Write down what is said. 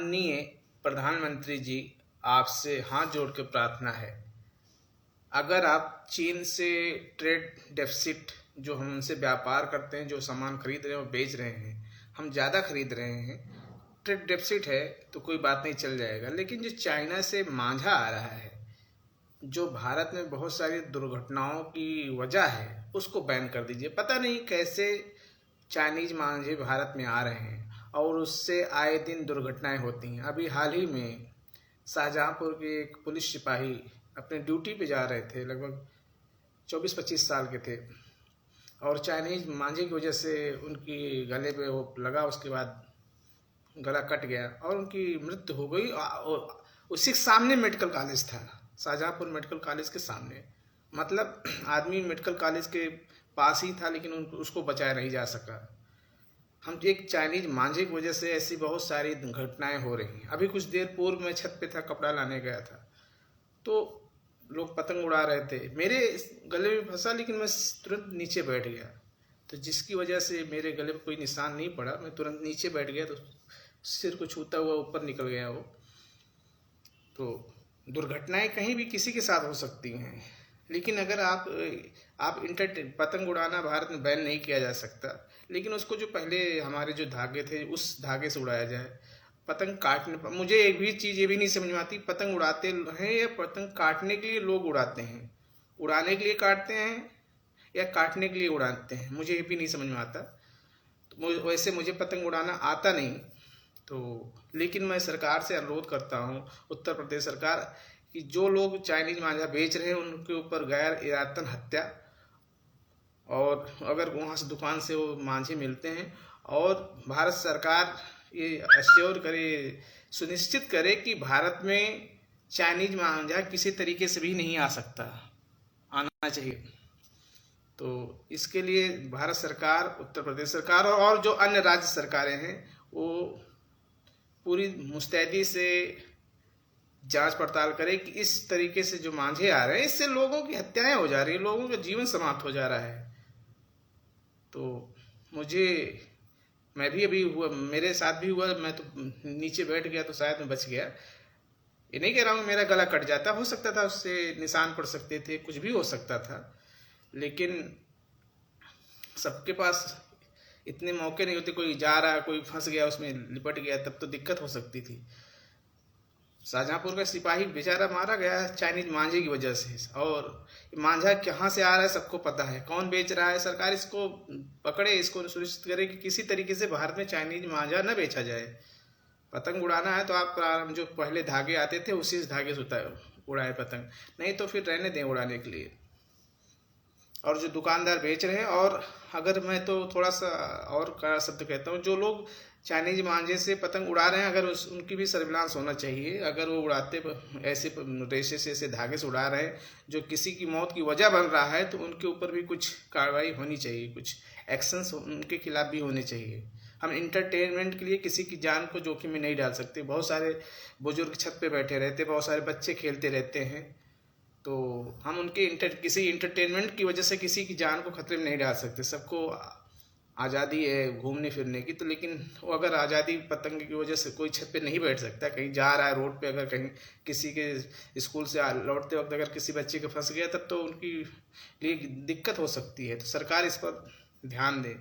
माननीय प्रधानमंत्री जी, आपसे हाथ जोड़ के प्रार्थना है, अगर आप चीन से ट्रेड डेफिसिट, जो हम उनसे व्यापार करते हैं, जो सामान खरीद रहे हैं और बेच रहे हैं, हम ज़्यादा खरीद रहे हैं, ट्रेड डेफिसिट है तो कोई बात नहीं, चल जाएगा। लेकिन जो चाइना से मांझा आ रहा है, जो भारत में बहुत सारी दुर्घटनाओं की वजह है, उसको बैन कर दीजिए। पता नहीं कैसे चाइनीज मांझे भारत में आ रहे हैं और उससे आए दिन दुर्घटनाएं होती हैं। अभी हाल ही में शाहजहांपुर के एक पुलिस सिपाही अपने ड्यूटी पे जा रहे थे, लगभग 24-25 साल के थे, और चाइनीज मांझे की वजह से उनकी गले पे वो लगा, उसके बाद गला कट गया और उनकी मृत्यु हो गई। और उसी के सामने मेडिकल कॉलेज था, शाहजहांपुर मेडिकल कॉलेज के सामने। मतलब आदमी मेडिकल कॉलेज के पास ही था, लेकिन उसको बचाया नहीं जा सका। हम एक चाइनीज मांझे की वजह से ऐसी बहुत सारी घटनाएं हो रही हैं। अभी कुछ देर पूर्व मैं छत पे था, कपड़ा लाने गया था, तो लोग पतंग उड़ा रहे थे, मेरे गले में फंसा, लेकिन मैं तुरंत नीचे बैठ गया, तो जिसकी वजह से मेरे गले पर कोई निशान नहीं पड़ा। मैं तुरंत नीचे बैठ गया तो सिर को छूता हुआ ऊपर निकल गया वो। तो दुर्घटनाएं कहीं भी किसी के साथ हो सकती हैं, लेकिन अगर आप पतंग उड़ाना भारत में बैन नहीं किया जा सकता, लेकिन उसको जो पहले हमारे जो धागे थे उस धागे से उड़ाया जाए। पतंग काटने पर मुझे एक भी चीज़ ये भी नहीं समझ में आती, पतंग उड़ाते हैं या पतंग काटने के लिए लोग उड़ाते हैं, उड़ाने के लिए काटते हैं या काटने के लिए उड़ाते हैं, मुझे ये भी नहीं समझ में आता। तो वैसे मुझे पतंग उड़ाना आता नहीं, तो लेकिन मैं सरकार से अनुरोध करता हूँ, उत्तर प्रदेश सरकार, कि जो लोग चाइनीज मांझा बेच रहे हैं उनके ऊपर गैर इरादतन हत्या, और अगर वहाँ से दुकान से वो मांझे मिलते हैं, और भारत सरकार ये एश्योर करे, सुनिश्चित करे कि भारत में चाइनीज मांझा किसी तरीके से भी नहीं आ सकता, आना चाहिए। तो इसके लिए भारत सरकार, उत्तर प्रदेश सरकार और जो अन्य राज्य सरकारें हैं, वो पूरी मुस्तैदी से जांच पड़ताल करें कि इस तरीके से जो मांझे आ रहे हैं, इससे लोगों की हत्याएं हो जा रही है, लोगों का जीवन समाप्त हो जा रहा है। तो मैं भी अभी हुआ, मेरे साथ भी हुआ, मैं तो नीचे बैठ गया तो शायद मैं बच गया। ये नहीं कह रहा हूँ मेरा गला कट जाता, हो सकता था उससे निशान पड़ सकते थे, कुछ भी हो सकता था, लेकिन सबके पास इतने मौके नहीं होते। कोई जा रहा, कोई फंस गया, उसमें लिपट गया, तब तो दिक्कत हो सकती थी। शाहजहांपुर का सिपाही बेचारा मारा गया चाइनीज मांझे की वजह से, और मांझा कहाँ से आ रहा है सबको पता है, कौन बेच रहा है। सरकार इसको पकड़े, इसको सुनिश्चित करे कि किसी तरीके से भारत में चाइनीज मांझा न बेचा जाए। पतंग उड़ाना है तो आप जो पहले धागे आते थे उसी धागे से उड़ाए पतंग, नहीं तो फिर रहने दें उड़ाने के लिए। और जो दुकानदार बेच रहे हैं, और अगर मैं तो थोड़ा सा और कड़ा शब्द कहता हूँ, जो लोग चाइनीज मांझे से पतंग उड़ा रहे हैं, अगर उनकी भी सर्विलांस होना चाहिए। अगर वो उड़ाते ऐसे रेशे से, ऐसे धागे से उड़ा रहे हैं जो किसी की मौत की वजह बन रहा है, तो उनके ऊपर भी कुछ कार्रवाई होनी चाहिए, कुछ एक्शंस उनके खिलाफ भी होने चाहिए। हम इंटरटेनमेंट के लिए किसी की जान को जोखिम में नहीं डाल सकते। बहुत सारे बुजुर्ग छत पे बैठे रहते, बहुत सारे बच्चे खेलते रहते हैं, तो हम उनके किसी इंटरटेनमेंट की वजह से किसी की जान को खतरे में नहीं डाल सकते। सबको आज़ादी है घूमने फिरने की, तो लेकिन वो अगर आज़ादी पतंग की वजह से कोई छत पे नहीं बैठ सकता, कहीं जा रहा है रोड पे, अगर कहीं किसी के स्कूल से लौटते वक्त अगर किसी बच्चे के फंस गया, तब तो उनकी लिए दिक्कत हो सकती है। तो सरकार इस पर ध्यान दे।